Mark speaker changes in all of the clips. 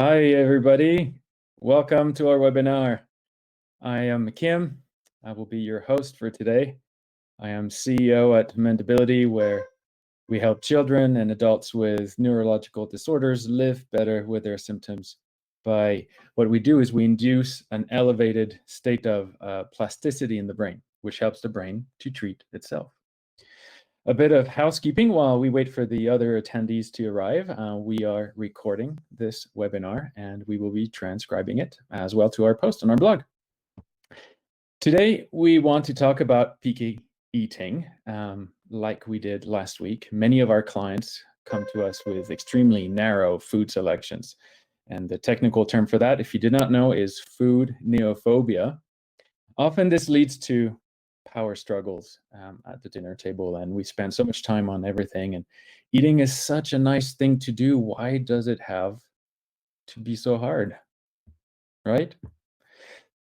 Speaker 1: Hi, everybody. Welcome to our webinar. I am Kim. I will be your host for today. I am CEO at Mendability, where we help children and adults with neurological disorders live better with their symptoms. By what we do is we induce an elevated state of plasticity in the brain, which helps the brain to treat itself. A bit of housekeeping while we wait for the other attendees to arrive. We are recording this webinar and we will be transcribing it as well to our post on our blog. Today, we want to talk about picky eating like we did last week. Many of our clients come to us with extremely narrow food selections. And the technical term for that, if you did not know, is food neophobia. Often this leads to power struggles at the dinner table, and we spend so much time on everything, and eating is such a nice thing to do. Why does it have to be so hard, right?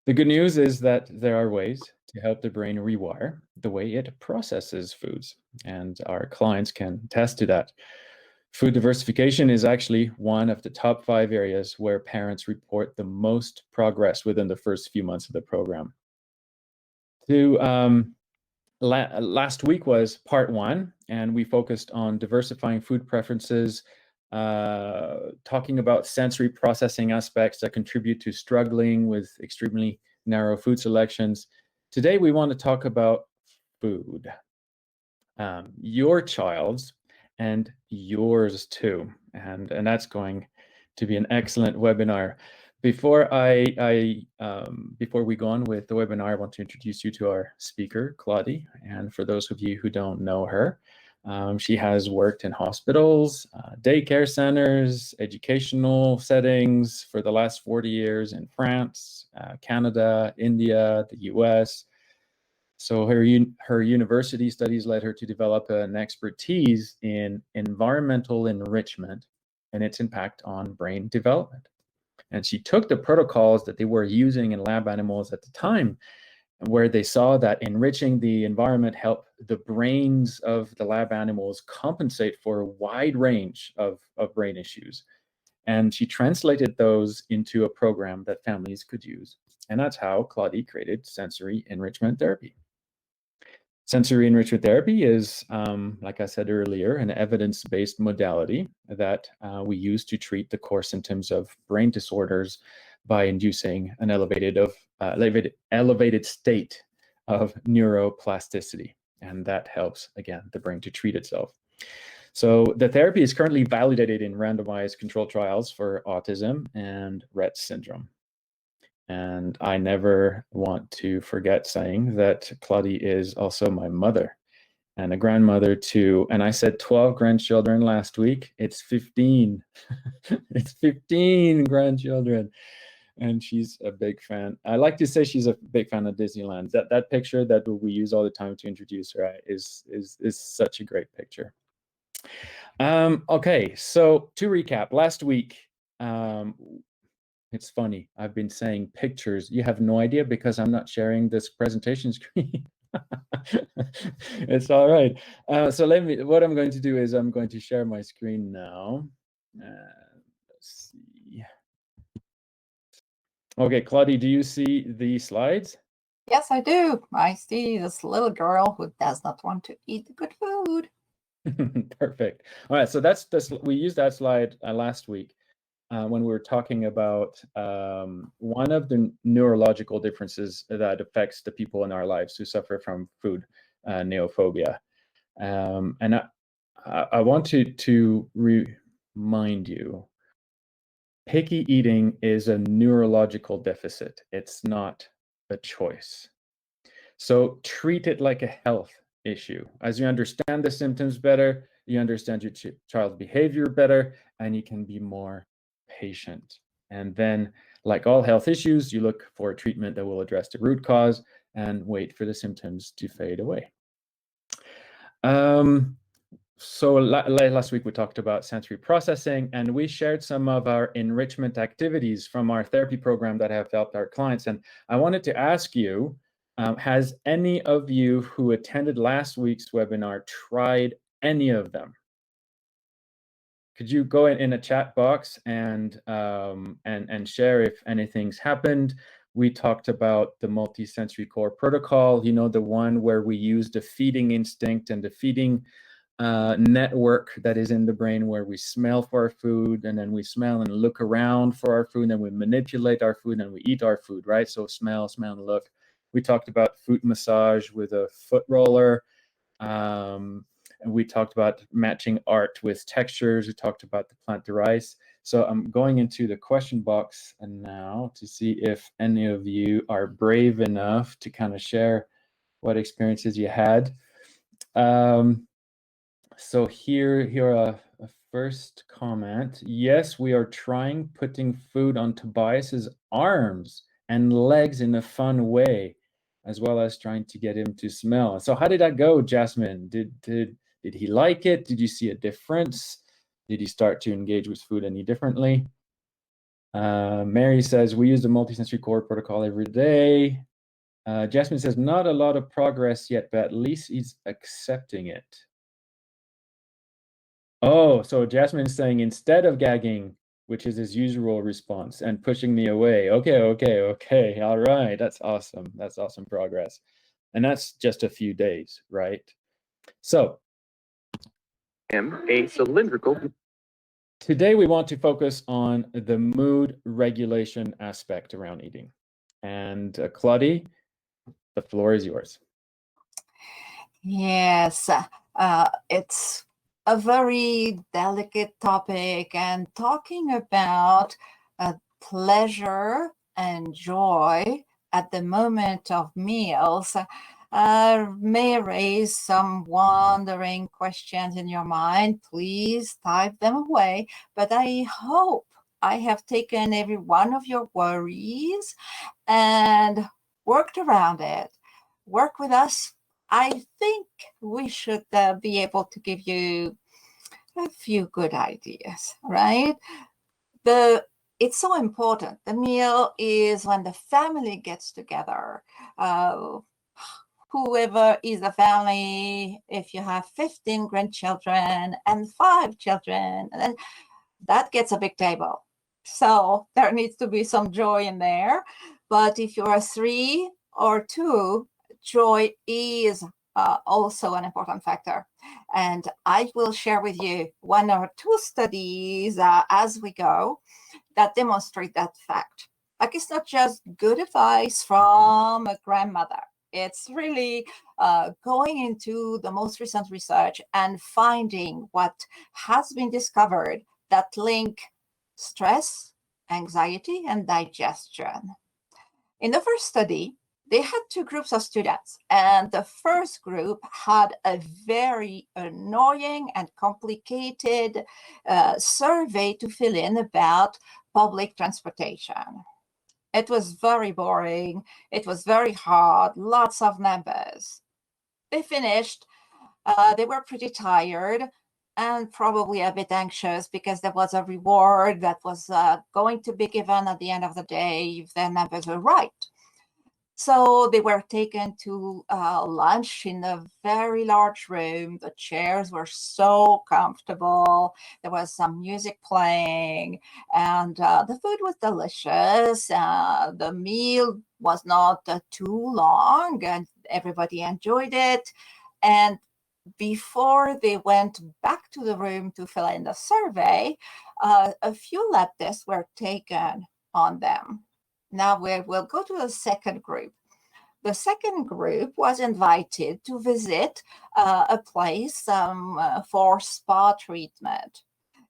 Speaker 1: The good news is that there are ways to help the brain rewire the way it processes foods, and our clients can attest to that. Food diversification is actually one of the top 5 areas where parents report the most progress within the first few months of the program. Last week was part 1, and we focused on diversifying food preferences, talking about sensory processing aspects that contribute to struggling with extremely narrow food selections. Today, we want to talk about food, your child's and yours too, and that's going to be an excellent webinar. Before we go on with the webinar, I want to introduce you to our speaker, Claudie. And for those of you who don't know her, she has worked in hospitals, daycare centers, educational settings for the last 40 years in France, Canada, India, the US. So her university studies led her to develop an expertise in environmental enrichment and its impact on brain development. And she took the protocols that they were using in lab animals at the time, where they saw that enriching the environment helped the brains of the lab animals compensate for a wide range of brain issues. And she translated those into a program that families could use. And that's how Claudie created sensory enrichment therapy. Sensory enrichment therapy is, like I said earlier, an evidence-based modality that we use to treat the core symptoms of brain disorders by inducing an elevated state of neuroplasticity. And that helps, again, the brain to treat itself. So the therapy is currently validated in randomized controlled trials for autism and Rett syndrome. And I never want to forget saying that Claudie is also my mother and a grandmother too. And I said 12 grandchildren last week. It's 15. It's 15 grandchildren. And she's a big fan. I like to say she's a big fan of Disneyland. That picture that we use all the time to introduce her is such a great picture. Okay, so to recap, last week, it's funny, I've been saying pictures. You have no idea because I'm not sharing this presentation screen. It's all right. So what I'm going to do is I'm going to share my screen now. Let's see. Okay, Claudie, do you see the slides?
Speaker 2: Yes, I do. I see this little girl who does not want to eat the good food.
Speaker 1: Perfect. All right, so that's this. We used that slide last week. When we were talking about one of the neurological differences that affects the people in our lives who suffer from food neophobia. And I want to remind you, picky eating is a neurological deficit. It's not a choice. So treat it like a health issue. As you understand the symptoms better, you understand your child's behavior better, and you can be more patient. And then, like all health issues, you look for a treatment that will address the root cause and wait for the symptoms to fade away. So last week we talked about sensory processing, and we shared some of our enrichment activities from our therapy program that have helped our clients. And I wanted to ask you, has any of you who attended last week's webinar tried any of them? could you go in a chat box and share if anything's happened? We talked about the multisensory core protocol, the one where we use the feeding instinct and the feeding network that is in the brain, where we smell for our food, and then we smell and look around for our food, and then we manipulate our food and we eat our food, right? So smell and look. We talked about foot massage with a foot roller. And we talked about matching art with textures. We talked about the plant the rice. So I'm going into the question box and now to see if any of you are brave enough to kind of share what experiences you had. So here a first comment. Yes, we are trying putting food on Tobias's arms and legs in a fun way, as well as trying to get him to smell. So how did that go, Jasmine? Did he like it? Did you see a difference? Did he start to engage with food any differently? Mary says, we use the multisensory core protocol every day. Jasmine says, not a lot of progress yet, but at least he's accepting it. Oh, so Jasmine's saying instead of gagging, which is his usual response, and pushing me away. Okay. All right. That's awesome. That's awesome progress. And that's just a few days, right? So, a cylindrical. Today, we want to focus on the mood regulation aspect around eating. And Claudie, the floor is yours.
Speaker 2: Yes, it's a very delicate topic, and talking about pleasure and joy at the moment of meals may raise some wandering questions in your mind. Please type them away, but I hope I have taken every one of your worries and worked around it. Work with us. I think we should be able to give you a few good ideas, right? It's so important. The meal is when the family gets together. Whoever is the family, if you have 15 grandchildren and 5 children, then that gets a big table. So there needs to be some joy in there. But if you're 3 or 2, joy is also an important factor. And I will share with you 1 or 2 studies as we go that demonstrate that fact. Like, it's not just good advice from a grandmother. It's really going into the most recent research and finding what has been discovered that link stress, anxiety, and digestion. In the first study, they had 2 groups of students, and the first group had a very annoying and complicated survey to fill in about public transportation. It was very boring. It was very hard, lots of numbers. They finished. They were pretty tired and probably a bit anxious because there was a reward that was going to be given at the end of the day if their numbers were right. So they were taken to lunch in a very large room. The chairs were so comfortable. There was some music playing, and the food was delicious. The meal was not too long, and everybody enjoyed it. And before they went back to the room to fill in the survey, a few lab tests were taken on them. Now we'll go to the second group. The second group was invited to visit a place for spa treatment.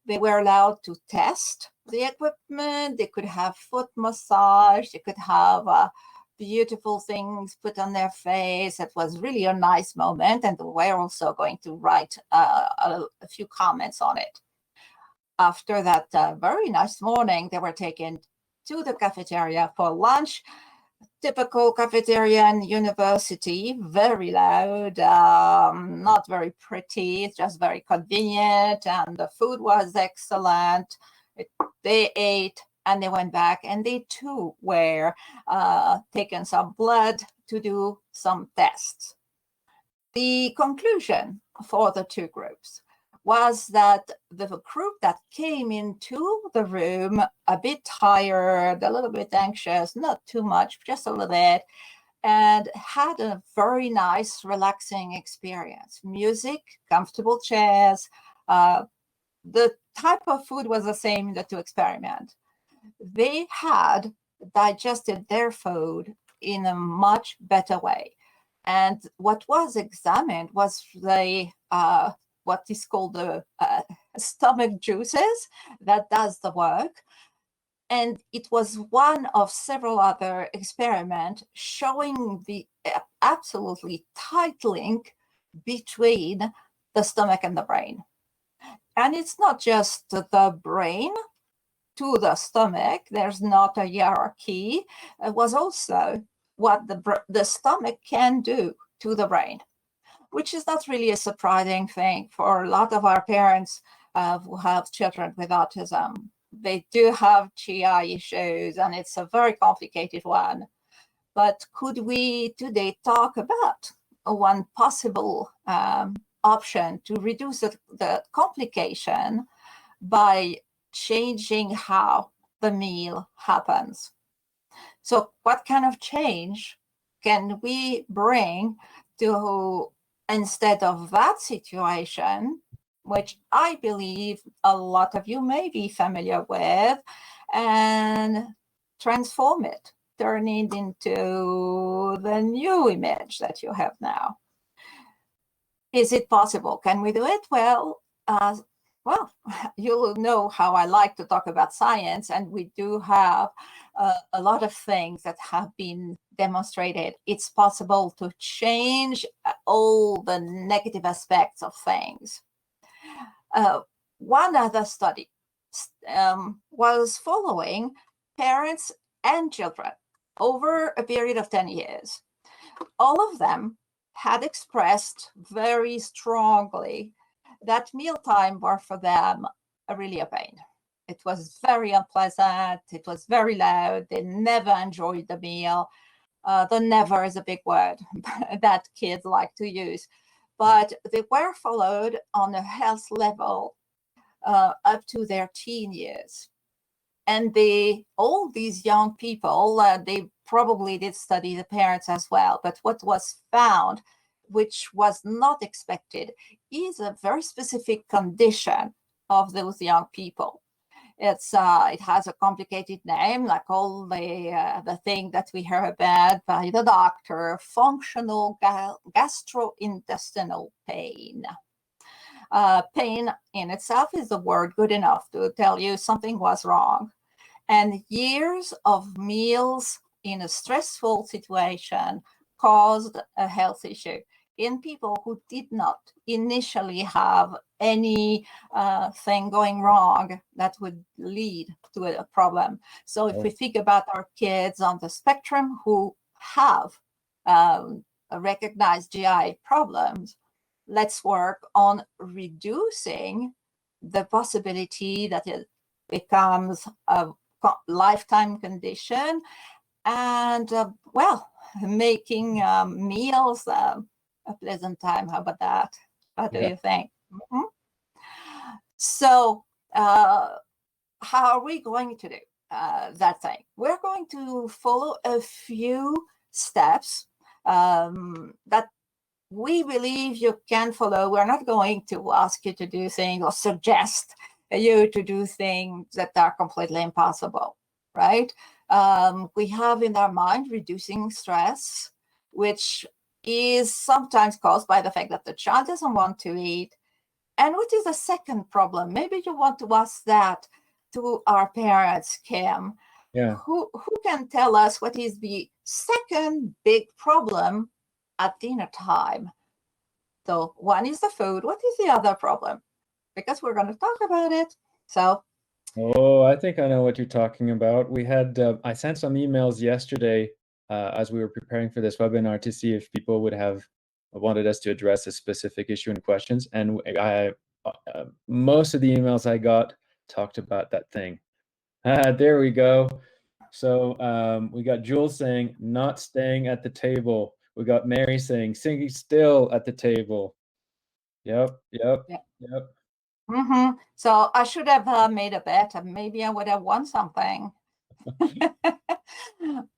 Speaker 2: They were allowed to test the equipment. They could have foot massage. They could have beautiful things put on their face. It was really a nice moment, and we're also going to write a few comments on it. After that very nice morning, they were taken to the cafeteria for lunch. Typical cafeteria in university, very loud, not very pretty, just very convenient, and the food was excellent. They ate and they went back, and they too were taken some blood to do some tests. The conclusion for the 2 groups was that the group that came into the room a bit tired, a little bit anxious, not too much, just a little bit, and had a very nice, relaxing experience. Music, comfortable chairs, the type of food was the same in the two experiments. They had digested their food in a much better way. And what was examined was the what is called the stomach juices that does the work. And it was one of several other experiments showing the absolutely tight link between the stomach and the brain. And it's not just the brain to the stomach, there's not a hierarchy. It was also what the stomach can do to the brain, which is not really a surprising thing for a lot of our parents who have children with autism. They do have GI issues, and it's a very complicated one. But could we today talk about one possible option to reduce the complication by changing how the meal happens? So what kind of change can we bring to, instead of that situation, which I believe a lot of you may be familiar with, and transform it, turn it into the new image that you have now? Is it possible? Can we do it? Well, you'll know how I like to talk about science, and we do have a lot of things that have been demonstrated. It's possible to change all the negative aspects of things. One other study was following parents and children over a period of 10 years. All of them had expressed very strongly that mealtime were for them really a pain. It was very unpleasant. It was very loud. They never enjoyed the meal. The never is a big word that kids like to use. But they were followed on a health level up to their teen years. And all these young people, they probably did study the parents as well. But what was found, which was not expected, is a very specific condition of those young people. It has a complicated name, like all the thing that we hear about by the doctor: functional gastrointestinal pain. Pain in itself is a word good enough to tell you something was wrong. And years of meals in a stressful situation caused a health issue in people who did not initially have any thing going wrong that would lead to a problem. So if we think about our kids on the spectrum who have recognized GI problems, let's work on reducing the possibility that it becomes a lifetime condition, and making meals a pleasant time. How about that? What do you think? Mm-hmm. So how are we going to do that thing? We're going to follow a few steps that we believe you can follow. We're not going to ask you to do things or suggest you to do things that are completely impossible, right? We have in our mind reducing stress, which is sometimes caused by the fact that the child doesn't want to eat. And what is the second problem? Maybe you want to ask that to our parents, Kim.
Speaker 1: Yeah.
Speaker 2: Who can tell us what is the second big problem at dinner time? So one is the food. What is the other problem? Because we're going to talk about it. So.
Speaker 1: Oh, I think I know what you're talking about. We had, I sent some emails yesterday as we were preparing for this webinar to see if people would have wanted us to address a specific issue and questions. And most of the emails I got talked about that thing. There we go. So we got Jules saying, not staying at the table. We got Mary saying, sitting still at the table. Yep.
Speaker 2: So I should have made a bet, and maybe I would have won something.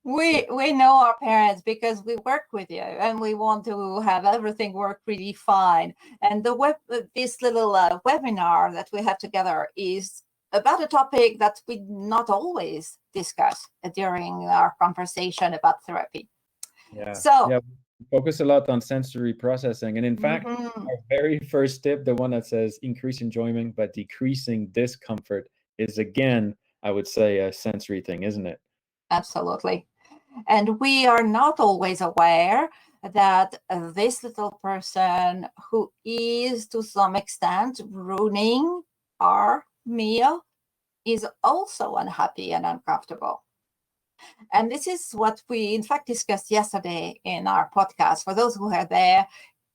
Speaker 2: We know our parents because we work with you, and we want to have everything work really fine. And this little webinar that we have together is about a topic that we not always discuss during our conversation about therapy.
Speaker 1: Yeah.
Speaker 2: So
Speaker 1: yeah, we focus a lot on sensory processing, and in fact, our very first tip, the one that says increase enjoyment but decreasing discomfort, is again, I would say, a sensory thing, isn't it?
Speaker 2: absolutely. And we are not always aware that this little person who is to some extent ruining our meal is also unhappy and uncomfortable. And this is what we, in fact, discussed yesterday in our podcast. For those who are there,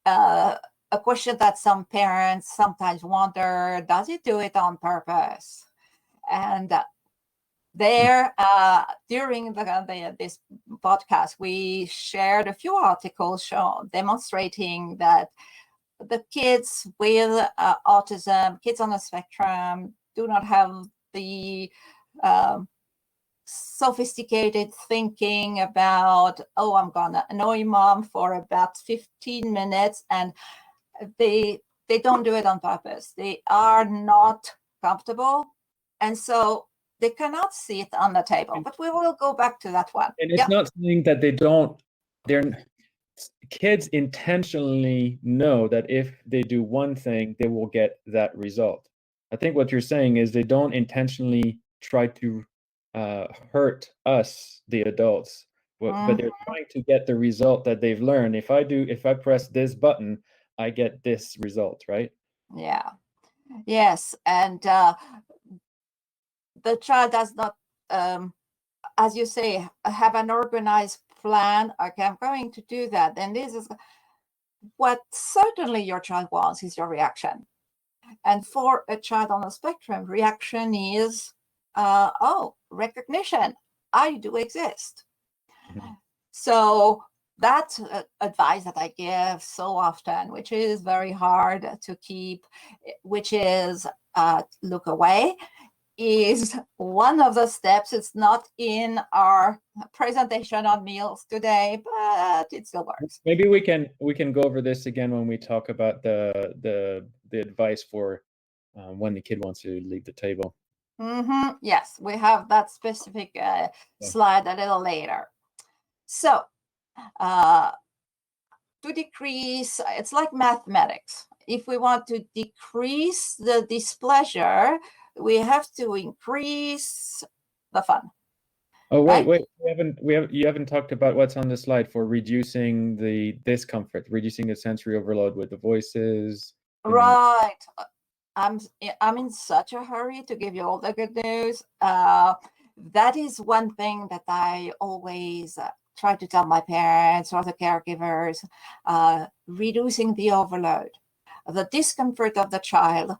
Speaker 2: a question that some parents sometimes wonder, does he do it on purpose? And during this podcast, we shared a few articles demonstrating that the kids with autism, kids on the spectrum, do not have the sophisticated thinking about, oh, I'm gonna annoy mom for about 15 minutes, and they don't do it on purpose. They are not comfortable, and so they cannot sit on the table. But we will go back to that one.
Speaker 1: And it's not saying that kids intentionally know that if they do one thing, they will get that result. I think what you're saying is they don't intentionally try to hurt us, the adults, but they're trying to get the result that they've learned. If I press this button, I get this result, right?
Speaker 2: Yeah. Yes. And the child does not, as you say, have an organized plan. Okay, I'm going to do that. And this is what certainly your child wants, is your reaction. And for a child on the spectrum, reaction is, recognition. I do exist. So that's advice that I give so often, which is very hard to keep, which is look away, is one of the steps. It's not in our presentation on meals today, but it still works.
Speaker 1: Maybe we can go over this again when we talk about the advice for when the kid wants to leave the table.
Speaker 2: Yes, we have that specific slide a little later. So to decrease, it's like mathematics. If we want to decrease the displeasure, we have to increase the fun.
Speaker 1: Oh, wait, you haven't talked about what's on the slide for reducing the discomfort, reducing the sensory overload with the voices.
Speaker 2: Right. I'm in such a hurry to give you all the good news. That is one thing that I always try to tell my parents or the caregivers, reducing the overload. The discomfort of the child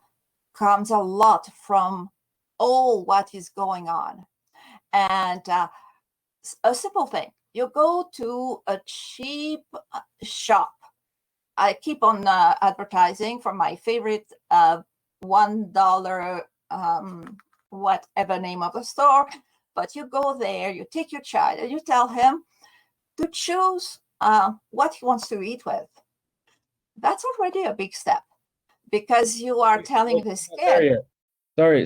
Speaker 2: comes a lot from what is going on. And a simple thing, you go to a cheap shop. I keep on advertising for my favorite $1, whatever name of the store, but you go there, you take your child, and you tell him to choose what he wants to eat with. That's already a big step, because you are telling this kid.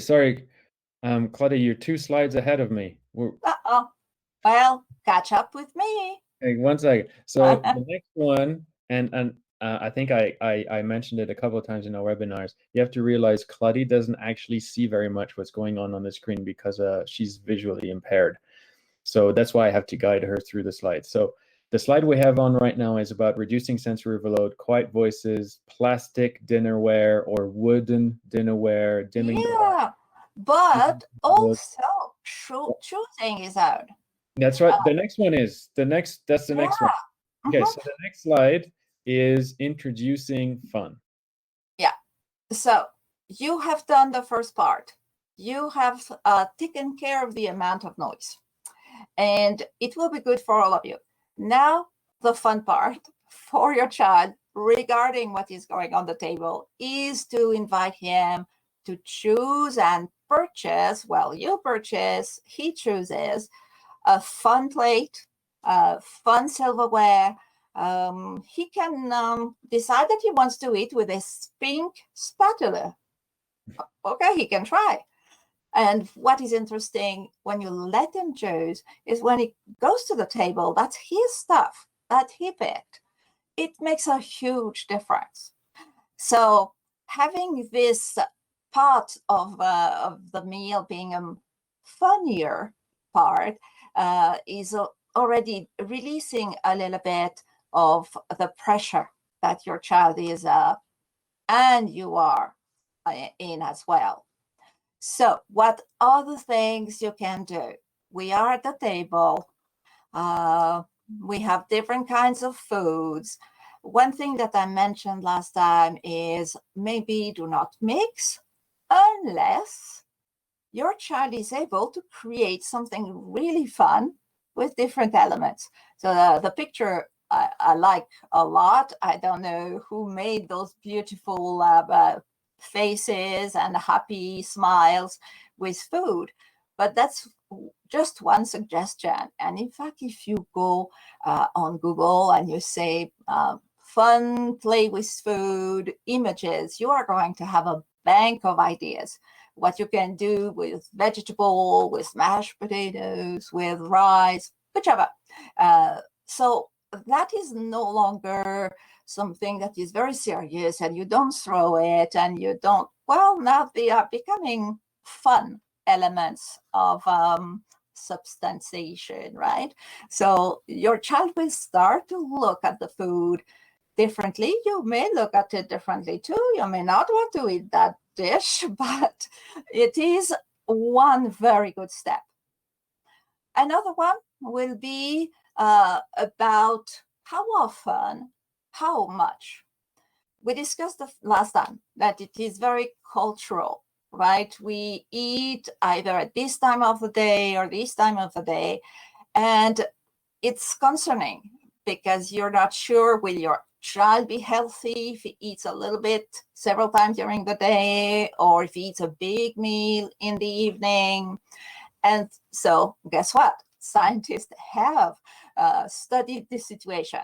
Speaker 1: Sorry, Claudia, you're 2 slides ahead of me.
Speaker 2: Well, catch up with me.
Speaker 1: Hey, 1 second. So the next one, and I think I mentioned it a couple of times in our webinars. You have to realize Claudia doesn't actually see very much what's going on the screen because she's visually impaired. So that's why I have to guide her through the slides. So the slide we have on right now is about reducing sensory overload, quiet voices, plastic dinnerware or wooden dinnerware, dimming the light.
Speaker 2: But also choosing is out.
Speaker 1: That's right. The next one is that's the next one. Okay, so the next slide is introducing fun.
Speaker 2: Yeah. So you have done the first part. You have taken care of the amount of noise, and it will be good for all of you. Now, the fun part for your child regarding what is going on the table is to invite him to choose and purchase, well, you purchase, he chooses a fun plate, fun silverware. He can decide that he wants to eat with a pink spatula. Okay, he can try. And what is interesting when you let him choose is when he goes to the table, that's his stuff that he picked. It makes a huge difference. So having this part of the meal being a funnier part is already releasing a little bit of the pressure that your child is and you are in as well. So what other things you can do? We are at the table. We have different kinds of foods. One thing that I mentioned last time is maybe do not mix unless your child is able to create something really fun with different elements. So the picture I like a lot. I don't know who made those beautiful faces and happy smiles with food, but that's just one suggestion. And in fact, if you go on Google and you say fun play with food images, you are going to have a bank of ideas what you can do with vegetable, with mashed potatoes, with rice, whichever. So that is no longer something that is very serious and you don't throw it and you don't, well, now they are becoming fun elements of substantiation, right? So your child will start to look at the food differently. You may look at it differently too. You may not want to eat that dish, but it is one very good step. Another one will be about how often, how much. We discussed last time that it is very cultural, right? We eat either at this time of the day or this time of the day, and it's concerning because you're not sure will your child be healthy if he eats a little bit several times during the day, or if he eats a big meal in the evening. And so guess what? Scientists have studied this situation,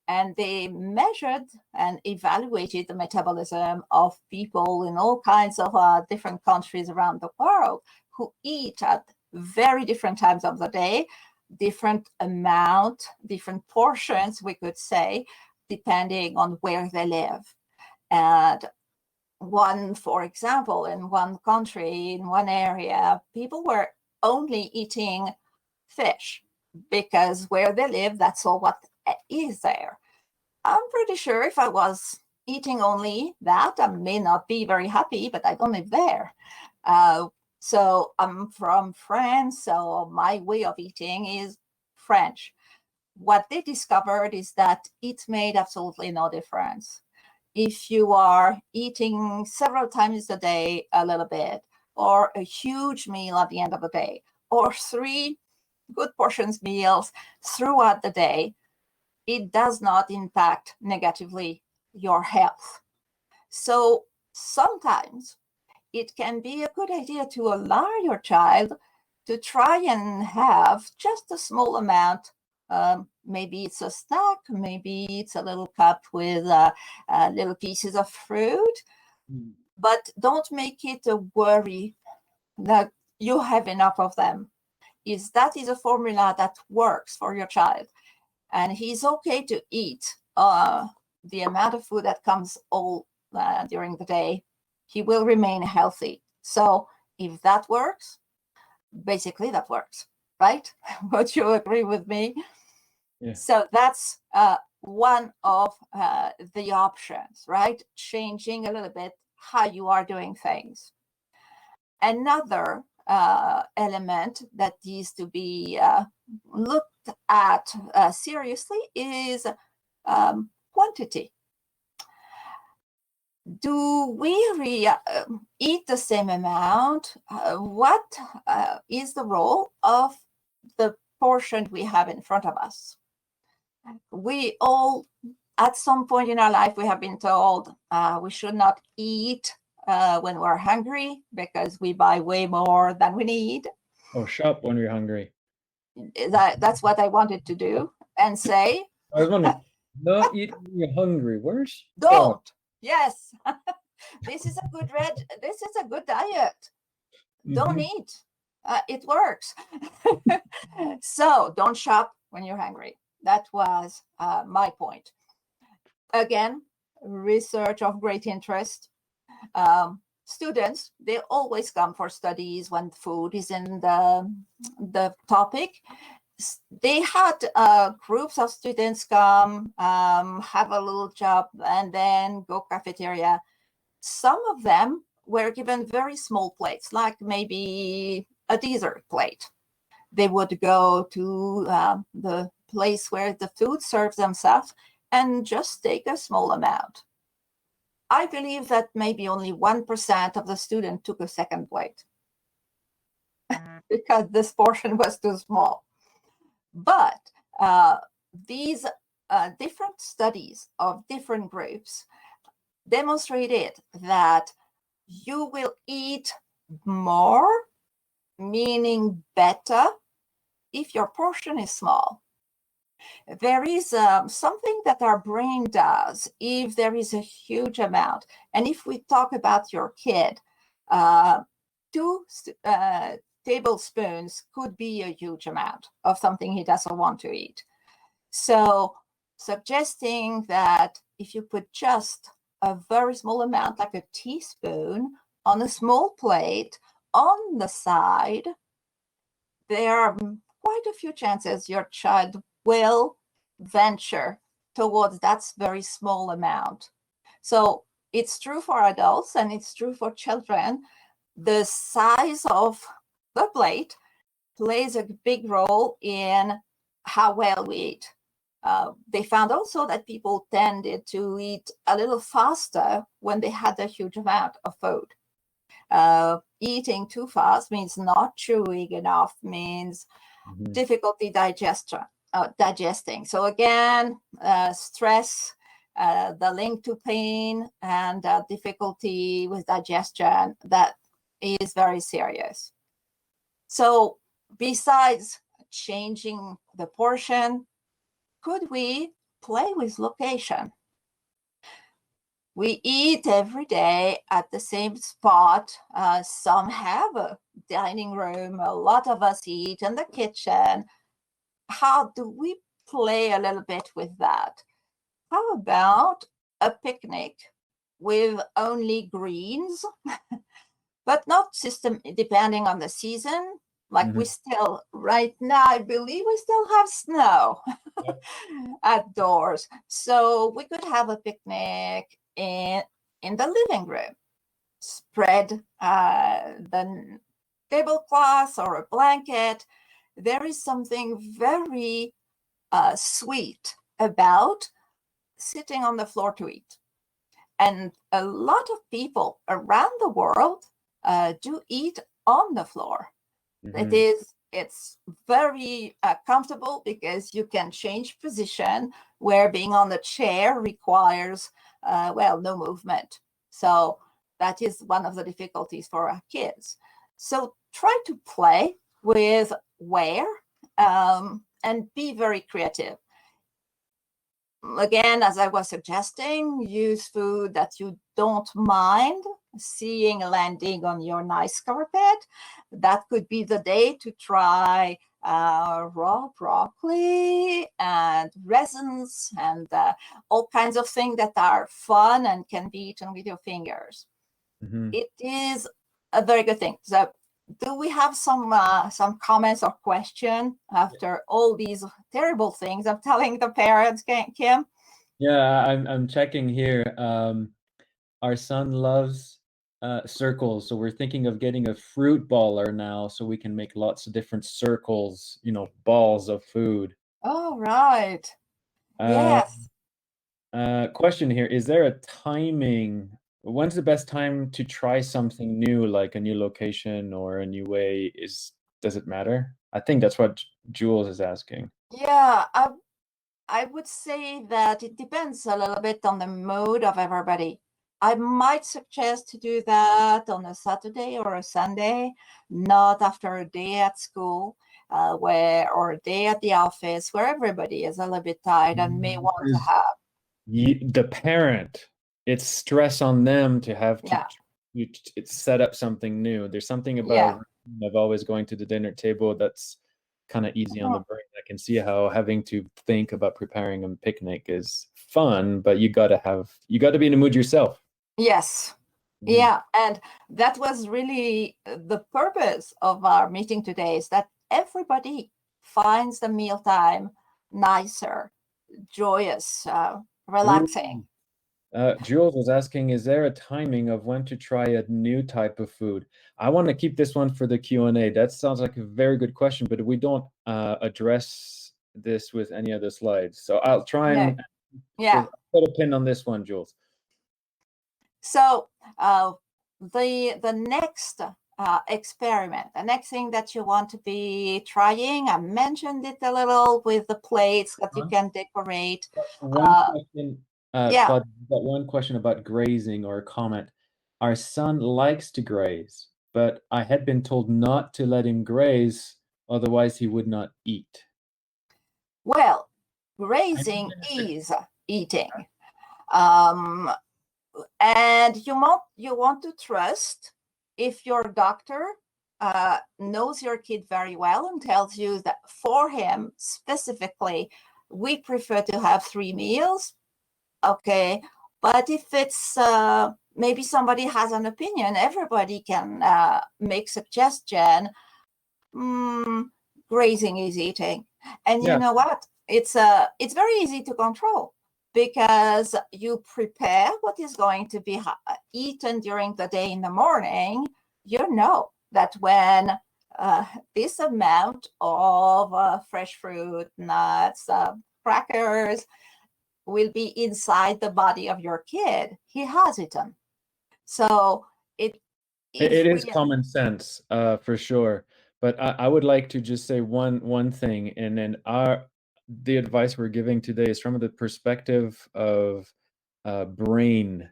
Speaker 2: and they measured and evaluated the metabolism of people in all kinds of different countries around the world who eat at very different times of the day, different amount, different portions, we could say, depending on where they live. And one, for example, in one country, in one area, people were only eating fish because where they live, that's all what is there. I'm pretty sure if I was eating only that, I may not be very happy, but I don't live there. So I'm from France, so my way of eating is French. What they discovered is that it made absolutely no difference. If you are eating several times a day, a little bit, or a huge meal at the end of the day, or 3 good portions meals throughout the day, it does not impact negatively your health. So sometimes it can be a good idea to allow your child to try and have just a small amount. Maybe it's a snack, maybe it's a little cup with little pieces of fruit, but don't make it a worry that you have enough of them. That is a formula that works for your child. And he's okay to eat the amount of food that comes all during the day. He will remain healthy. So if that works, basically that works, right? Would you agree with me?
Speaker 1: Yeah.
Speaker 2: So that's one of the options, right? Changing a little bit how you are doing things. Another element that needs to be looked at seriously is quantity. Do we eat the same amount? What is the role of the portion we have in front of us? We all, at some point in our life, we have been told we should not eat when we're hungry because we buy way more than we need.
Speaker 1: Oh, shop when you're hungry.
Speaker 2: That's what I wanted to do and say.
Speaker 1: I was wondering, not eat when you're hungry. Where's
Speaker 2: Don't. Yes. This is a good diet. Don't
Speaker 1: Mhm.
Speaker 2: eat. It works. So don't shop when you're hungry. That was my point. Again, research of great interest. Students, they always come for studies when food is in the topic. They had groups of students come, have a little job, and then go cafeteria. Some of them were given very small plates, like maybe a dessert plate. They would go to the place where the food serves themselves and just take a small amount. I believe that maybe only 1% of the student took a second plate because this portion was too small. But these different studies of different groups demonstrated that you will eat more, meaning better, if your portion is small. There is something that our brain does if there is a huge amount. And if we talk about your kid, 2 tablespoons could be a huge amount of something he doesn't want to eat. So suggesting that if you put just a very small amount, like a teaspoon, on a small plate on the side, there are quite a few chances your child will venture towards that very small amount. So it's true for adults and it's true for children. The size of the plate plays a big role in how well we eat. They found also that people tended to eat a little faster when they had a huge amount of food. Eating too fast means not chewing enough, means difficulty digesting. So again, stress, the link to pain and difficulty with digestion, that is very serious. So besides changing the portion, could we play with location? We eat every day at the same spot. Some have a dining room. A lot of us eat in the kitchen. How do we play a little bit with that? How about a picnic with only greens, but not depending on the season? Like we still, right now, I believe we still have snow outdoors. So we could have a picnic in the living room, spread the tablecloth or a blanket. There is something very sweet about sitting on the floor to eat. And a lot of people around the world do eat on the floor. It's very comfortable because you can change position, where being on the chair requires, no movement. So that is one of the difficulties for our kids. So try to play with where and be very creative. Again, as I was suggesting, use food that you don't mind seeing landing on your nice carpet. That could be the day to try raw broccoli and resins and all kinds of things that are fun and can be eaten with your fingers. It is a very good thing. So do we have some comments or question after all these terrible things I'm telling the parents, Kim?
Speaker 1: Yeah, I'm checking here. Our son loves circles, so we're thinking of getting a fruit baller now, so we can make lots of different circles, balls of food.
Speaker 2: Oh, right.
Speaker 1: Uh,
Speaker 2: Yes.
Speaker 1: Question here: is there a timing? When's the best time to try something new, like a new location or a new way? Does it matter? I think that's what Jules is asking.
Speaker 2: Yeah, I would say that it depends a little bit on the mood of everybody. I might suggest to do that on a Saturday or a Sunday, not after a day at school, or a day at the office where everybody is a little bit tired and may want to have.
Speaker 1: The parent, it's stress on them to have to
Speaker 2: Yeah.
Speaker 1: set up something new. There's something about of always going to the dinner table that's kind of easy on the brain. I can see how having to think about preparing a picnic is fun, but you got to be in the mood yourself.
Speaker 2: Yes. Yeah, and that was really the purpose of our meeting today, is that everybody finds the mealtime nicer, joyous, relaxing.
Speaker 1: Jules was asking, is there a timing of when to try a new type of food? I want to keep this one for the Q&A. That sounds like a very good question, but we don't address this with any other slides. So I'll try and put a pin on this one, Jules.
Speaker 2: So the next experiment, the next thing that you want to be trying, I mentioned it a little with the plates that you can decorate.
Speaker 1: Question, Claude, got one question about grazing, or a comment. Our son likes to graze, but I had been told not to let him graze, otherwise he would not eat.
Speaker 2: Well, grazing is eating. And you want to trust if your doctor knows your kid very well and tells you that for him specifically, we prefer to have 3 meals. Okay. But if it's maybe somebody has an opinion, everybody can make suggestion. Grazing is eating. And you know what? It's very easy to control, because you prepare what is going to be eaten during the day in the morning. You know that when this amount of fresh fruit, nuts, crackers will be inside the body of your kid, he has eaten. So it
Speaker 1: is common sense, for sure. But I would like to just say one thing, and then the advice we're giving today is from the perspective of brain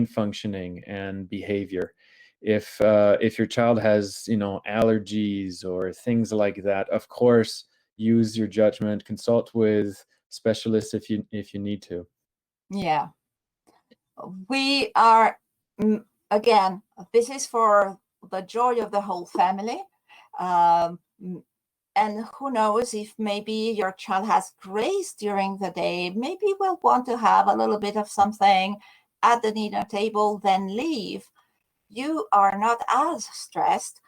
Speaker 1: functioning and behavior. If your child has allergies or things like that, of course, use your judgment, consult with specialists if you need to.
Speaker 2: Yeah, we are again, this is for the joy of the whole family. And who knows, if maybe your child has grazed during the day, maybe we'll want to have a little bit of something at the dinner table, then leave. You are not as stressed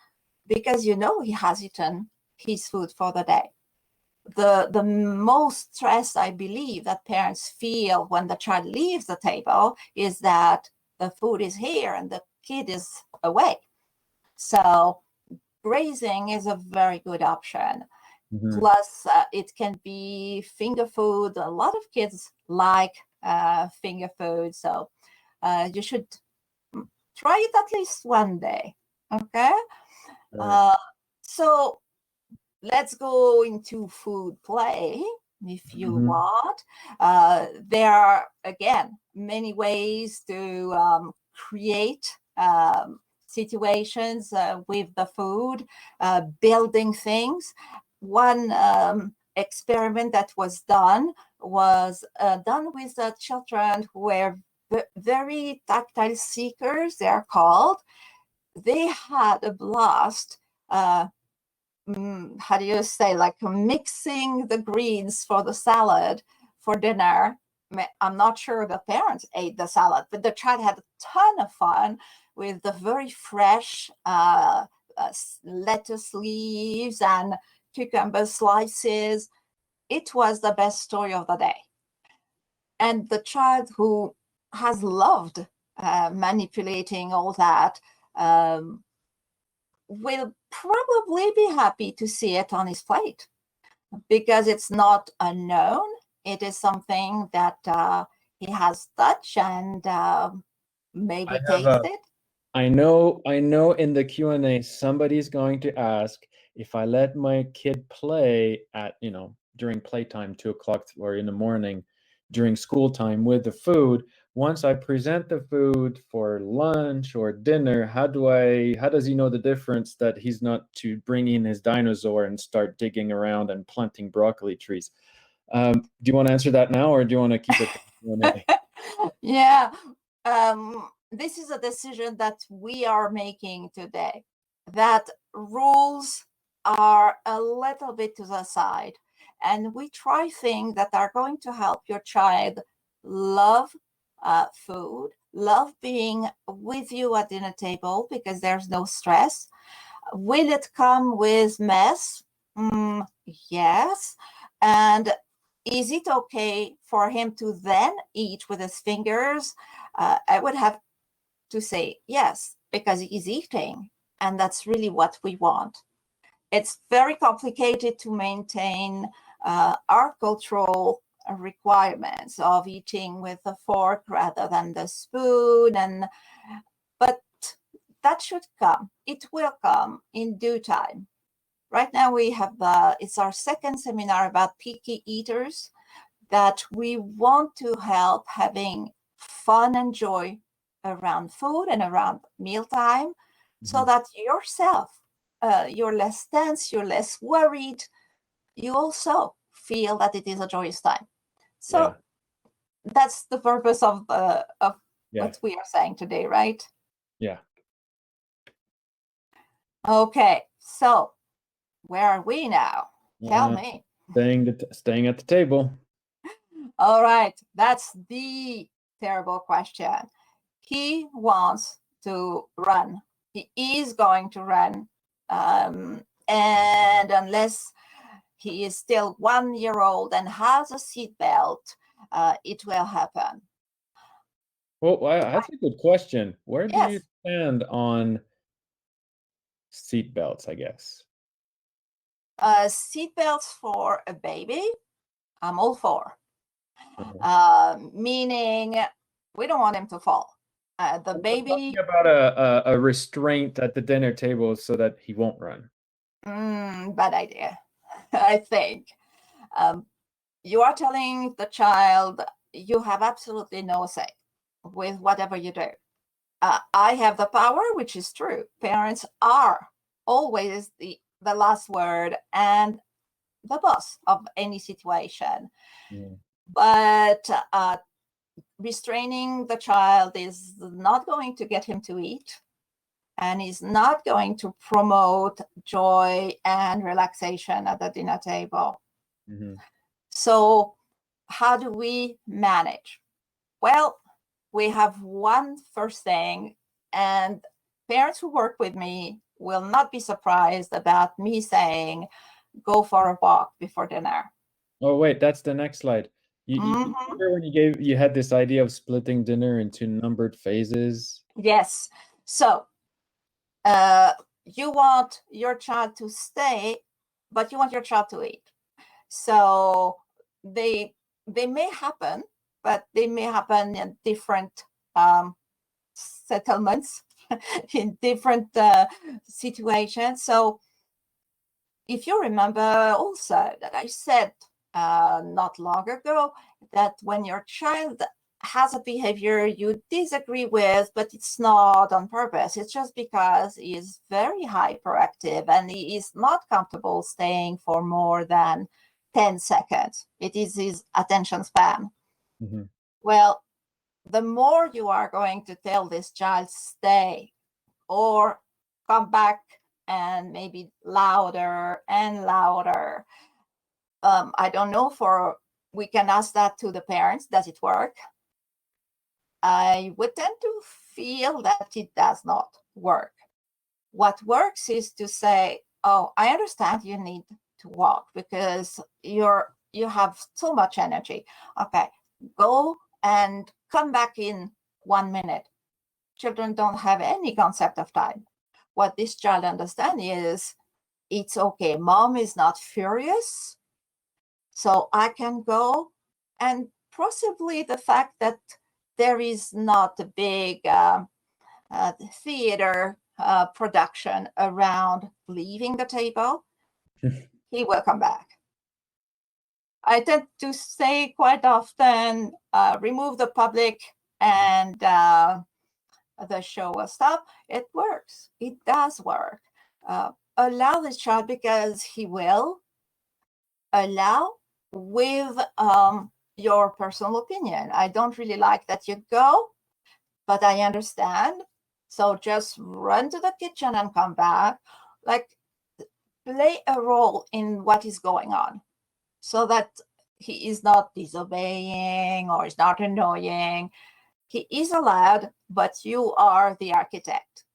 Speaker 2: because you know he has eaten his food for the day. The most stress, I believe, that parents feel when the child leaves the table is that the food is here and the kid is away. So grazing is a very good option. Plus, it can be finger food. A lot of kids like finger food, so you should try it at least one day. Okay. So let's go into food play if you want. There are, again, many ways to create situations with the food, building things. One experiment that was done with children who were very tactile seekers, they're called. They had a blast, how do you say, like mixing the greens for the salad for dinner. I'm not sure the parents ate the salad, but the child had a ton of fun with the very fresh lettuce leaves and cucumber slices. It was the best story of the day. And the child, who has loved manipulating all that, will probably be happy to see it on his plate, because it's not unknown. It is something that he has touched and maybe tasted.
Speaker 1: I know in the Q&A somebody's going to ask, if I let my kid play at during playtime, 2 o'clock or in the morning, during school time with the food. Once I present the food for lunch or dinner, how does he know the difference that he's not to bring in his dinosaur and start digging around and planting broccoli trees? Do you want to answer that now, or do you want to keep it Q&A?
Speaker 2: Yeah, this is a decision that we are making today, that rules are a little bit to the side, and we try things that are going to help your child love food, love being with you at dinner table because there's no stress. Will it come with mess? Yes. And is it okay for him to then eat with his fingers? I would have to say yes, because he's eating, and that's really what we want. It's very complicated to maintain our cultural requirements of eating with a fork rather than the spoon, but that should come. It will come in due time. Right now we have, it's our second seminar about picky eaters, that we want to help having fun and joy around food and around mealtime, so that yourself, you're less tense, you're less worried, you also feel that it is a joyous time. So that's the purpose of what we are saying today, right?
Speaker 1: Yeah.
Speaker 2: Okay, so where are we now? Tell me.
Speaker 1: Staying at the table.
Speaker 2: All right, that's the terrible question. He wants to run. He is going to run. And unless he is still 1 year old and has a seatbelt, it will happen.
Speaker 1: Well, that's a good question. Where do you stand on seatbelts, I guess?
Speaker 2: Seatbelts for a baby, I'm all for. Meaning we don't want him to fall. The baby
Speaker 1: about a restraint at the dinner table so that he won't run.
Speaker 2: Bad idea. I think you are telling the child you have absolutely no say with whatever you do. I have the power, which is true. Parents are always the last word and the boss of any situation. But restraining the child is not going to get him to eat, and is not going to promote joy and relaxation at the dinner table. So how do we manage? Well, we have one first thing, and parents who work with me will not be surprised about me saying, go for a walk before dinner.
Speaker 1: Oh, wait, that's the next slide. You remember when you had this idea of splitting dinner into numbered phases?
Speaker 2: Yes. So you want your child to stay, but you want your child to eat. So they may happen, but they may happen in different settlements, in different situations. So if you remember also that I said not long ago that when your child has a behavior you disagree with, but it's not on purpose, it's just because he is very hyperactive and he is not comfortable staying for more than 10 seconds. It is his attention span. Well, the more you are going to tell this child stay or come back, and maybe louder and louder. I don't know, we can ask that to the parents. Does it work? I would tend to feel that it does not work. What works is to say, oh, I understand you need to walk because you have so much energy. Okay, go and come back in 1 minute. Children don't have any concept of time. What this child understands is, it's okay, mom is not furious, so I can go. And possibly the fact that there is not a big theater production around leaving the table, he will come back. I tend to say quite often, remove the public and the show will stop. It works. It does work. Allow this child, because he will. Allow with your personal opinion. I don't really like that you go, but I understand. So just run to the kitchen and come back. Like, play a role in what is going on so that he is not disobeying or is not annoying. He is allowed, but you are the architect.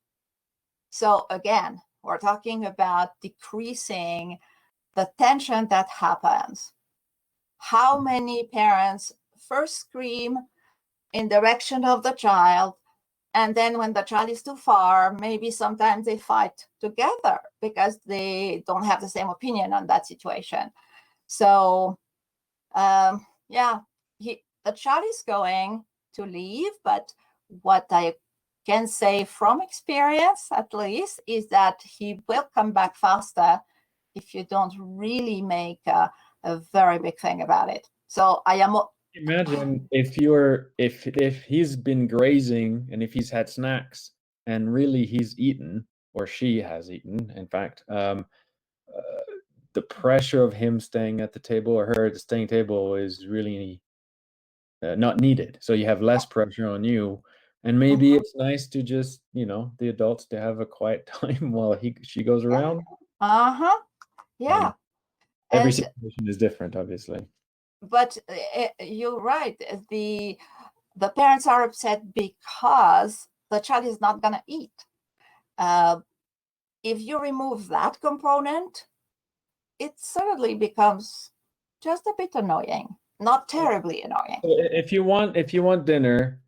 Speaker 2: So again, we're talking about decreasing the tension that happens. How many parents first scream in direction of the child, and then when the child is too far, maybe sometimes they fight together because they don't have the same opinion on that situation. So yeah, the child is going to leave, but what I can say from experience, at least, is that he will come back faster if you don't really make a very big thing about it. So I am.
Speaker 1: Imagine if he's been grazing and if he's had snacks and really he's eaten, or she has eaten, in fact, the pressure of him staying at the table or her at the staying table is really not needed. So you have less pressure on you, and maybe it's nice to just, the adults to have a quiet time while she goes around.
Speaker 2: Yeah.
Speaker 1: Every situation is different, obviously.
Speaker 2: But you're right. The parents are upset because the child is not going to eat. If you remove that component, it suddenly becomes just a bit annoying, not terribly annoying.
Speaker 1: If you want dinner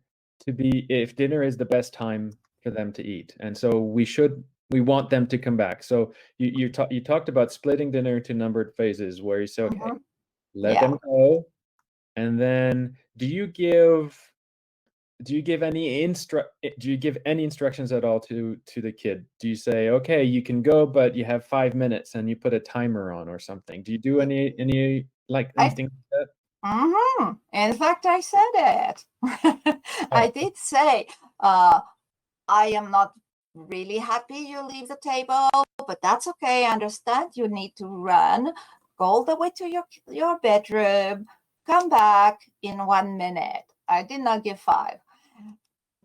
Speaker 1: to be, if dinner is the best time for them to eat, and so we want them to come back. So you talked about splitting dinner into numbered phases where you say, okay, let them go, and then do you give any instructions at all to the kid? Do you say, okay, you can go, but you have 5 minutes, and you put a timer on or something? Do you do anything like that?
Speaker 2: In fact, I said it. I did say, I am not really happy you leave the table, but that's okay. I understand you need to run, go all the way to your bedroom, come back in 1 minute. I did not give 5.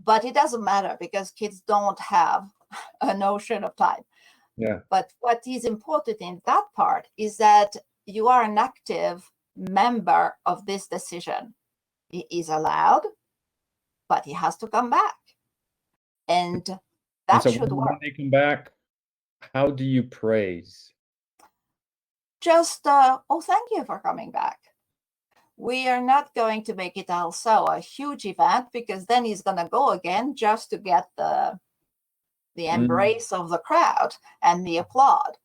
Speaker 2: But it doesn't matter because kids don't have a notion of time.
Speaker 1: Yeah.
Speaker 2: But what is important in that part is that you are an active member of this decision. He is allowed, but he has to come back. And that
Speaker 1: so
Speaker 2: should work.
Speaker 1: When they come back, how do you praise?
Speaker 2: Just, oh, thank you for coming back. We are not going to make it also a huge event, because then he's going to go again just to get the embrace of the crowd and the applaud.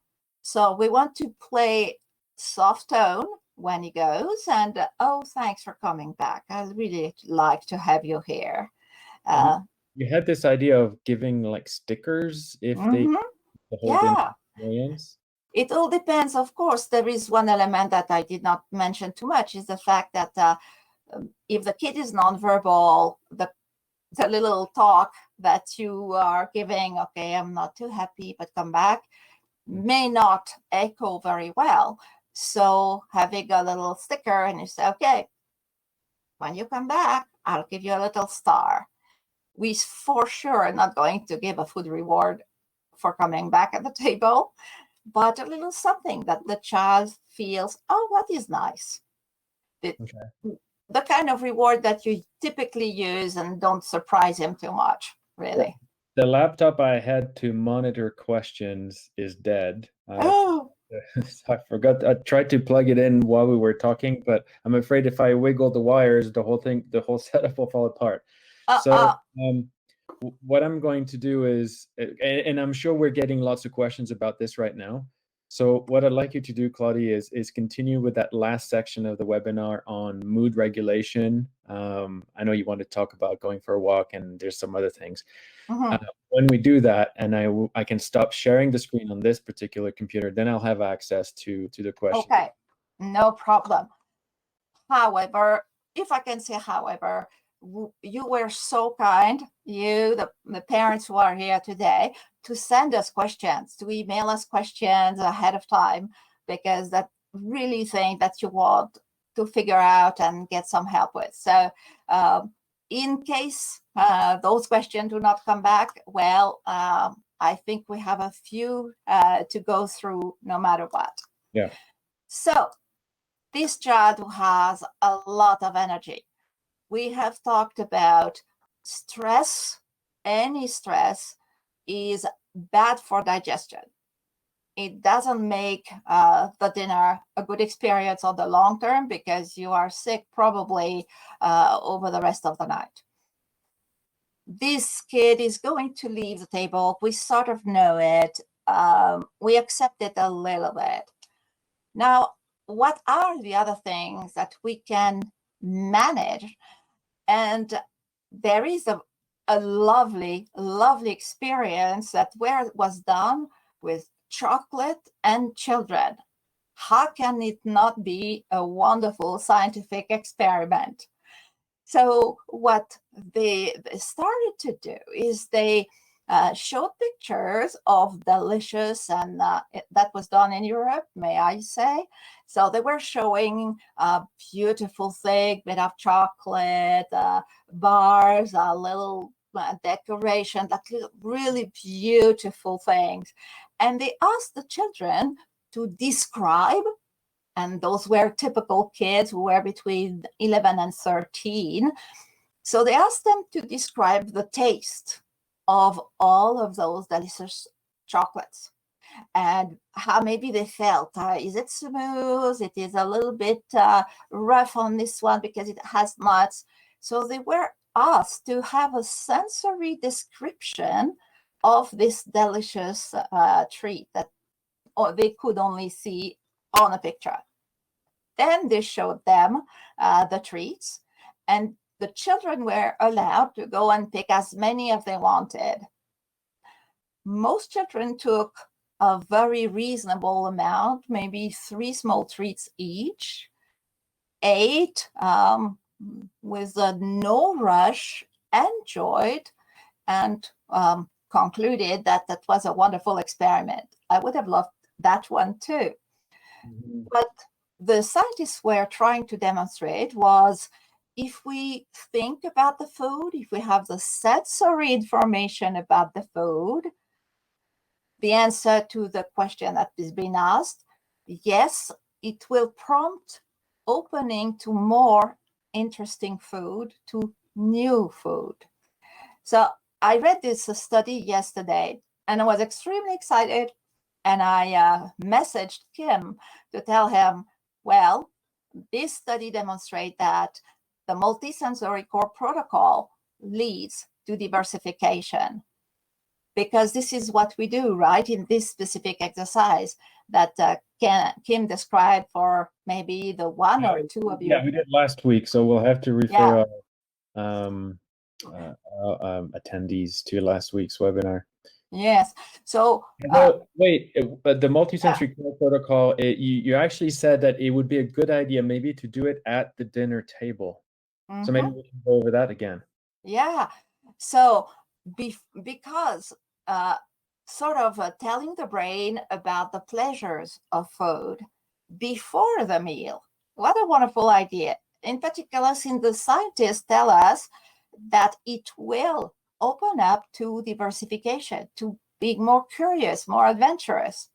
Speaker 2: So we want to play soft tone when he goes, and oh, thanks for coming back. I'd really like to have you here.
Speaker 1: You had this idea of giving like stickers if they the whole experience.
Speaker 2: It all depends, of course. There is one element that I did not mention too much, is the fact that if the kid is nonverbal, the little talk that you are giving, okay, I'm not too happy, but come back, may not echo very well. So having a little sticker and you say, okay, when you come back, I'll give you a little star. We for sure are not going to give a food reward for coming back at the table, but a little something that the child feels, oh, what is nice. The kind of reward that you typically use and don't surprise him too much, really.
Speaker 1: The laptop I had to monitor questions is dead. I forgot. I tried to plug it in while we were talking, but I'm afraid if I wiggle the wires, the whole setup will fall apart. So what I'm going to do is, and I'm sure we're getting lots of questions about this right now. So what I'd like you to do, Claudia, is continue with that last section of the webinar on mood regulation. I know you want to talk about going for a walk, and there's some other things. When we do that, and I can stop sharing the screen on this particular computer, then I'll have access to the questions.
Speaker 2: Okay, no problem. However, if I can say however, you were so kind, you, the parents who are here today, to send us questions, to email us questions ahead of time, because that really thing that you want to figure out and get some help with. So in case those questions do not come back, well, I think we have a few to go through no matter what.
Speaker 1: Yeah.
Speaker 2: So this child who has a lot of energy. We have talked about stress. Any stress is bad for digestion. It doesn't make the dinner a good experience on the long term, because you are sick probably over the rest of the night. This kid is going to leave the table. We sort of know it. We accept it a little bit. Now, what are the other things that we can manage? And there is a lovely, lovely experience that was done with chocolate and children. How can it not be a wonderful scientific experiment? So what they started to do is they showed pictures of delicious, and that was done in Europe, may I say. So they were showing beautiful things made of chocolate, bars, a little decoration, that really beautiful things. And they asked the children to describe, and those were typical kids who were between 11 and 13. So they asked them to describe the taste of all of those delicious chocolates and how maybe they felt. Is it smooth? It is a little bit rough on this one because it has nuts. So they were asked to have a sensory description of this delicious treat that they could only see on a picture. Then they showed them the treats, and the children were allowed to go and pick as many as they wanted. Most children took a very reasonable amount, maybe 3 small treats each, ate with no rush, enjoyed, and concluded that that was a wonderful experiment. I would have loved that one too.
Speaker 1: Mhm.
Speaker 2: But the scientists were trying to demonstrate was, if we think about the food, if we have the sensory information about the food, the answer to the question that is being asked, yes, it will prompt opening to more interesting food, to new food. So I read this study yesterday and I was extremely excited. And I messaged Kim to tell him, well, this study demonstrates that the multisensory core protocol leads to diversification, because this is what we do, right? In this specific exercise that Kim described for maybe the one or two of you.
Speaker 1: Yeah, we did last week, so we'll have to refer attendees to last week's webinar.
Speaker 2: Yes. So
Speaker 1: wait, the multisensory core protocol, you actually said that it would be a good idea maybe to do it at the dinner table. So maybe we can go over that again.
Speaker 2: Yeah. So because sort of telling the brain about the pleasures of food before the meal, what a wonderful idea. In particular, since the scientists tell us that it will open up to diversification, to be more curious, more adventurous.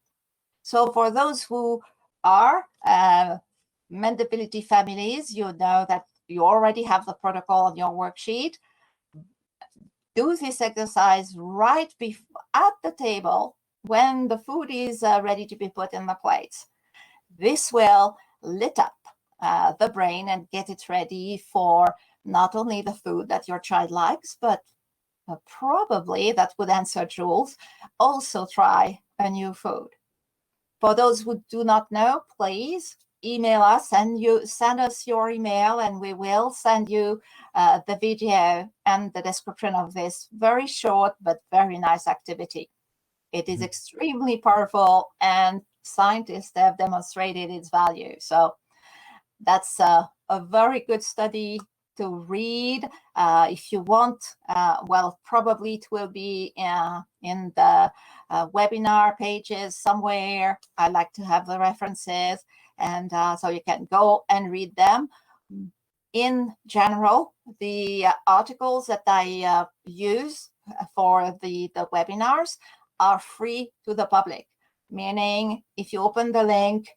Speaker 2: So for those who are Mendability families, you know that you already have the protocol on your worksheet. Do this exercise right at the table when the food is ready to be put in the plates. This will lit up the brain and get it ready for not only the food that your child likes, but probably, that would answer Jules, also try a new food. For those who do not know, please email us and you send us your email, and we will send you the video and the description of this very short but very nice activity. It is extremely powerful, and scientists have demonstrated its value. So that's a very good study to read. If you want, well, probably it will be in the webinar pages somewhere. I like to have the references, and so you can go and read them. In general, the articles that I use for the webinars are free to the public, meaning if you open the link,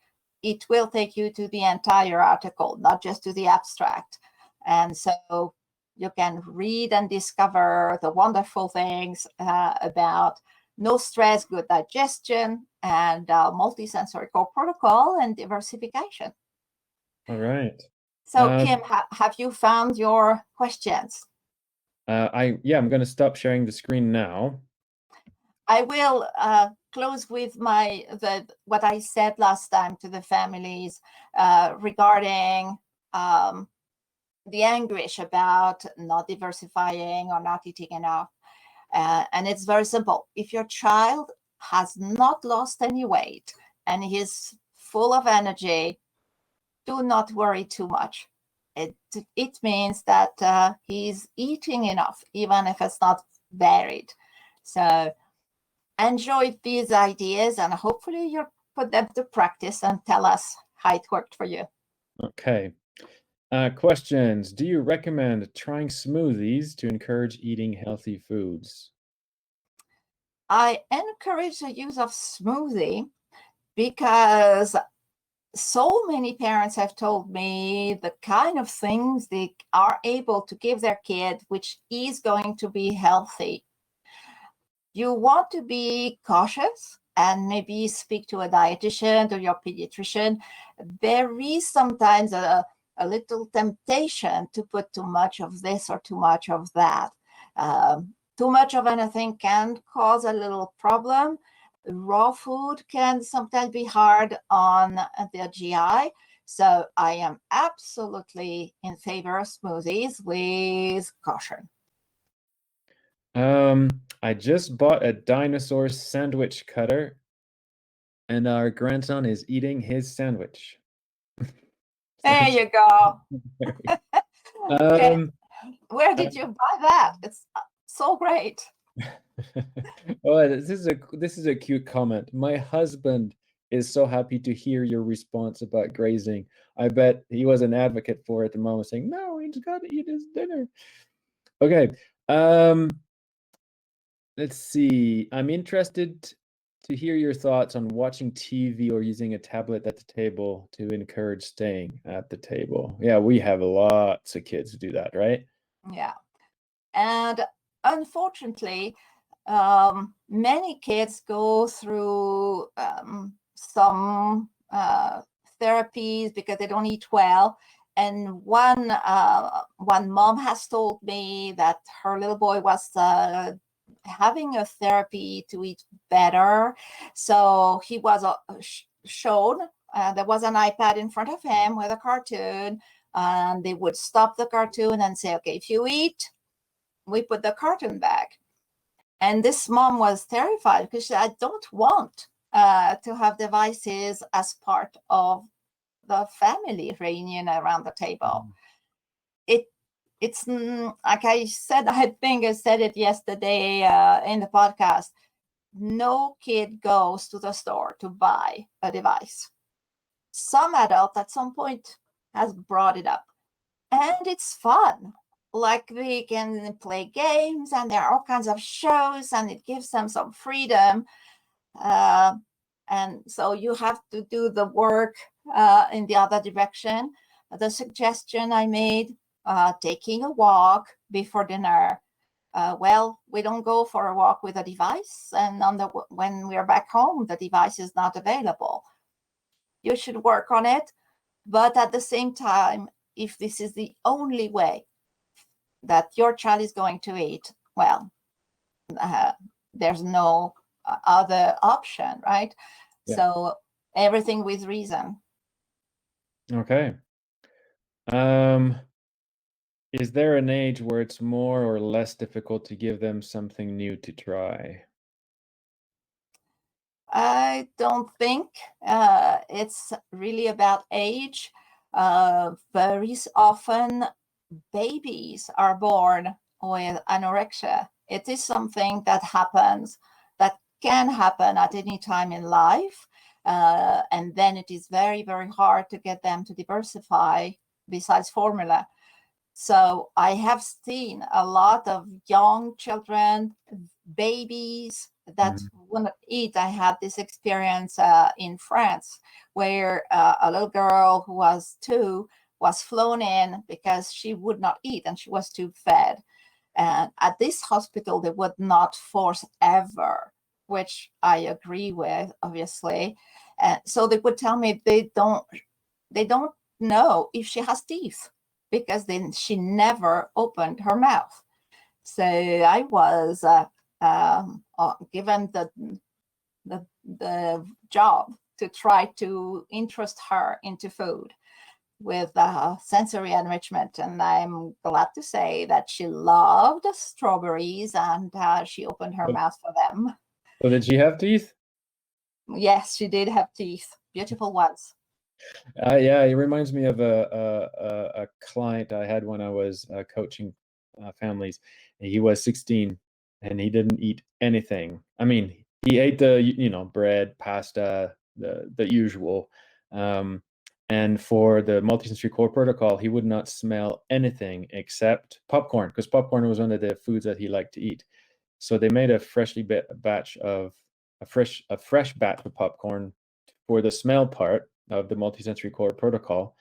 Speaker 2: it will take you to the entire article, not just to the abstract. And so you can read and discover the wonderful things about no stress, good digestion, and multisensorial protocol and diversification.
Speaker 1: All right.
Speaker 2: So Kim, have you found your questions?
Speaker 1: I'm going to stop sharing the screen now.
Speaker 2: I will close with what I said last time to the families regarding the anguish about not diversifying or not eating enough. And it's very simple. If your child has not lost any weight and is full of energy, do not worry too much. It means that he's eating enough, even if it's not varied. So enjoy these ideas, and hopefully you'll put them to practice and tell us how it worked for you.
Speaker 1: Okay. Questions. Do you recommend trying smoothies to encourage eating healthy foods?
Speaker 2: I encourage the use of smoothie because so many parents have told me the kind of things they are able to give their kid, which is going to be healthy. You want to be cautious and maybe speak to a dietitian or your pediatrician. There is sometimes a little temptation to put too much of this or too much of that. Too much of anything can cause a little problem. Raw food can sometimes be hard on the GI. So I am absolutely in favor of smoothies with caution.
Speaker 1: I just bought a dinosaur sandwich cutter, and our grandson is eating his sandwich.
Speaker 2: There you go.
Speaker 1: Okay.
Speaker 2: Where did you buy that? It's so great.
Speaker 1: Oh, this is a cute comment. My husband is so happy to hear your response about grazing. I bet he was an advocate for it. The mom was saying, "No, he's got to eat his dinner." Okay. Let's see. I'm interested to hear your thoughts on watching TV or using a tablet at the table to encourage staying at the table. Yeah, we have lots of kids who do that, right?
Speaker 2: Yeah. And unfortunately, many kids go through some therapies because they don't eat well. And one mom has told me that her little boy was having a therapy to eat better. So he was shown, there was an iPad in front of him with a cartoon, and they would stop the cartoon and say, okay, if you eat, we put the cartoon back. And this mom was terrified because she said, I don't want to have devices as part of the family reunion around the table. It's like I said, I think I said it yesterday in the podcast. No kid goes to the store to buy a device. Some adult at some point has brought it up, and it's fun. Like they can play games, and there are all kinds of shows, and it gives them some freedom. And so you have to do the work in the other direction. The suggestion I made, taking a walk before dinner. Well, we don't go for a walk with a device, and when we're back home, the device is not available. You should work on it, but at the same time, if this is the only way that your child is going to eat, well, there's no other option, right?
Speaker 1: Yeah.
Speaker 2: So everything with reason.
Speaker 1: Okay. Is there an age where it's more or less difficult to give them something new to try?
Speaker 2: I don't think it's really about age. Very often babies are born with anorexia. It is something that happens, that can happen at any time in life. And then it is very, very hard to get them to diversify besides formula. So I have seen a lot of young children, babies that wouldn't eat. I had this experience in France where a little girl who was 2 was flown in because she would not eat and she was too fed. And at this hospital, they would not force ever, which I agree with, obviously. And so they would tell me they don't know if she has teeth because then she never opened her mouth. So I was given the job to try to interest her into food with sensory enrichment. And I'm glad to say that she loved strawberries and she opened her mouth for them.
Speaker 1: So did she have teeth?
Speaker 2: Yes, she did have teeth, beautiful ones.
Speaker 1: Yeah, it reminds me of a client I had when I was coaching families. He was 16 and he didn't eat anything. I mean, he ate the bread, pasta, the usual. And for the multisensory core protocol, he would not smell anything except popcorn, because popcorn was one of the foods that he liked to eat. So they made a fresh batch of popcorn for the smell part of the multisensory core protocol.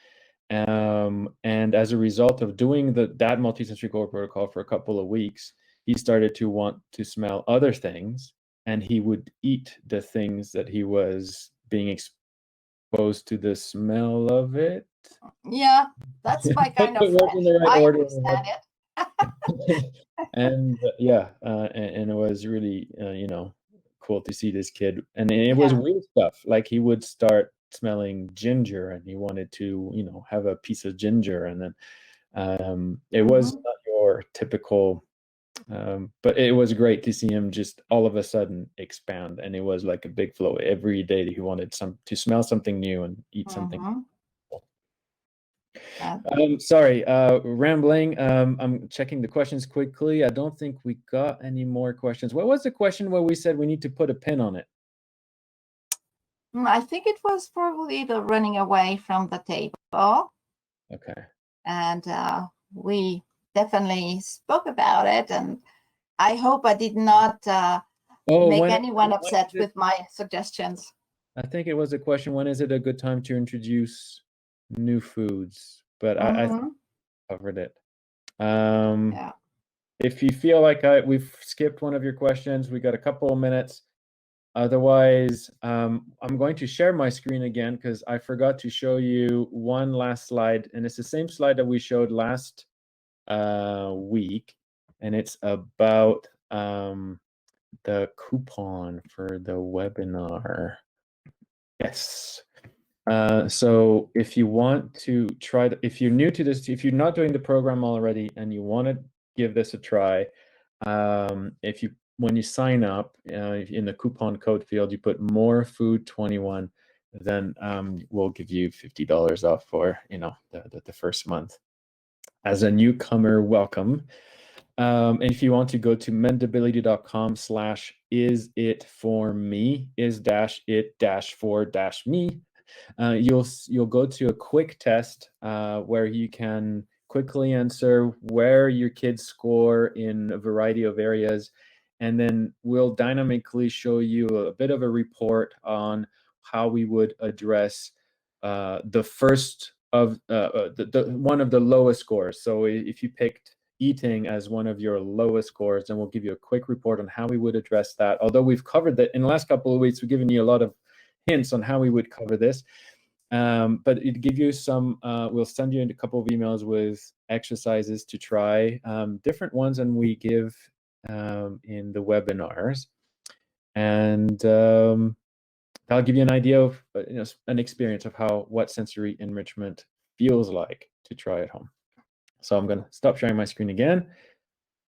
Speaker 1: And as a result of doing that multisensory core protocol for a couple of weeks, he started to want to smell other things, and he would eat the things that he was being exposed to the smell of it.
Speaker 2: Yeah, that's my kind of friend. I understand it.
Speaker 1: And and it was really cool to see this kid. And it was weird stuff, like he would start smelling ginger and he wanted to have a piece of ginger, and then it was not your typical but it was great to see him just all of a sudden expand, and it was like a big flow every day that he wanted to smell something new and eat something. Sorry, rambling. I'm checking the questions quickly. I don't think we got any more questions. What was the question where we said we need to put a pin on it?
Speaker 2: I think it was probably the running away from the table.
Speaker 1: Okay.
Speaker 2: And we definitely spoke about it, and I hope I did not make anyone upset with my suggestions.
Speaker 1: I think it was a question, when is it a good time to introduce new foods? But I covered it. If you feel like we've skipped one of your questions, we got a couple of minutes. Otherwise, I'm going to share my screen again because I forgot to show you one last slide, and it's the same slide that we showed last week, and it's about the coupon for the webinar. Yes. So if you want to try, if you're new to this, if you're not doing the program already and you want to give this a try, when you sign up in the coupon code field, you put more food 21, then we'll give you $50 off for the first month as a newcomer. Welcome. And if you want to go to mendability.com/is-it-for-me, is-it-for-me, you'll go to a quick test where you can quickly answer where your kids score in a variety of areas, and then we'll dynamically show you a bit of a report on how we would address the first of the one of the lowest scores. So if you picked eating as one of your lowest scores, then we'll give you a quick report on how we would address that. Although we've covered that in the last couple of weeks, we've given you a lot of hints on how we would cover this. But it give you some, we'll send you a couple of emails with exercises to try, different ones than we give in the webinars. And that'll give you an idea of an experience of what sensory enrichment feels like to try at home. So I'm going to stop sharing my screen again,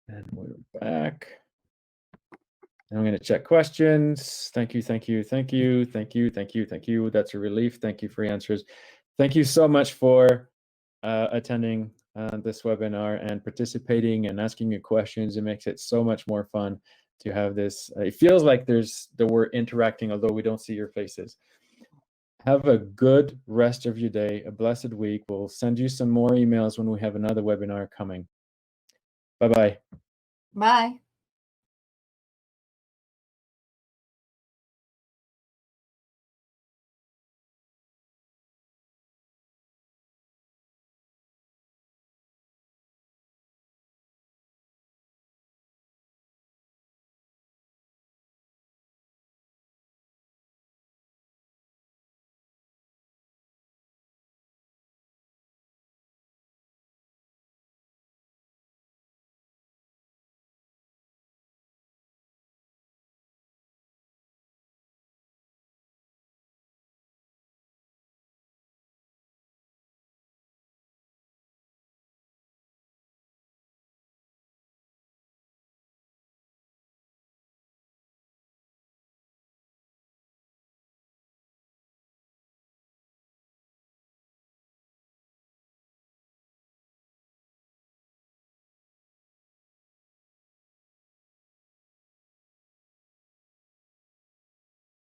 Speaker 1: and we're back. And I'm going to check questions. Thank you, thank you, thank you, thank you, thank you, thank you. That's a relief. Thank you for your answers. thank you so much for attending this webinar and participating and asking your questions. It makes it so much more fun to have this. It feels like we're interacting, although we don't see your faces. Have a good rest of your day, a blessed week. We'll send you some more emails when we have another webinar coming. Bye-bye.
Speaker 2: Bye.